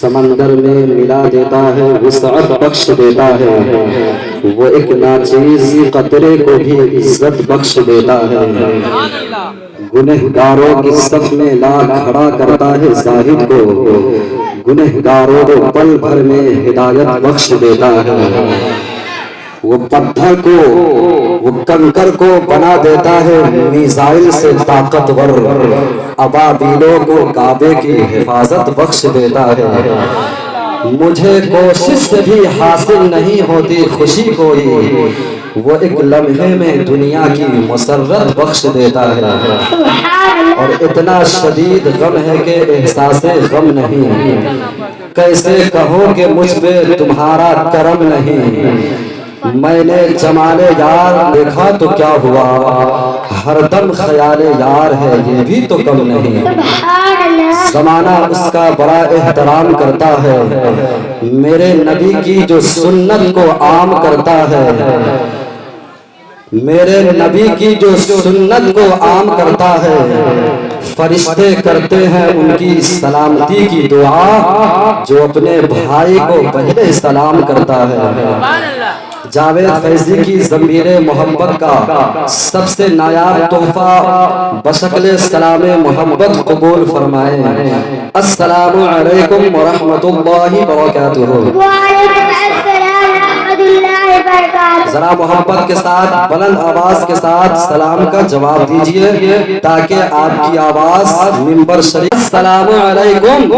سمندر میں ملا دیتا ہے، وسعت بخش دیتا ہے، وہ ایک ناچیز قطرے کو بھی عزت بخش دیتا ہے، گنہگاروں کی صف میں لا کھڑا کرتا ہے زاہد کو، گنہگاروں کو پل بھر میں ہدایت بخش دیتا ہے، وہ پتھر کو وہ کنکر کو بنا دیتا ہے میزائل سے طاقتور، ابابیلوں کو کعبے کی حفاظت بخش دیتا ہے، مجھے کوشش سے بھی حاصل نہیں ہوتی خوشی کوئی، وہ ایک لمحے میں دنیا کی مسرت بخش دیتا ہے، اور اتنا شدید غم ہے کہ احساس غم نہیں، کیسے کہو کہ مجھ پہ تمہارا کرم نہیں، میں نے جمال یار دیکھا تو کیا ہوا، ہر دم خیال یار ہے یہ بھی تو کم نہیں، زمانہ اس کا بڑا احترام کرتا ہے، میرے نبی کی جو سنت کو عام کرتا ہے، میرے نبی کی جو سنت کو عام کرتا ہے، فرشتے کرتے ہیں ان کی سلامتی کی دعا، جو اپنے بھائی کو پہلے سلام کرتا ہے، جاوید فیضی کی ضمیر محبت کا سب سے نایاب تحفہ بشکل سلام محبت قبول فرمائیں، السلام علیکم ورحمۃ اللہ وبرکاتہ۔ ذرا محبت کے ساتھ بلند آواز کے ساتھ سلام کا جواب دیجئے تاکہ آپ کی آواز منبر شریف۔ السلام علیکم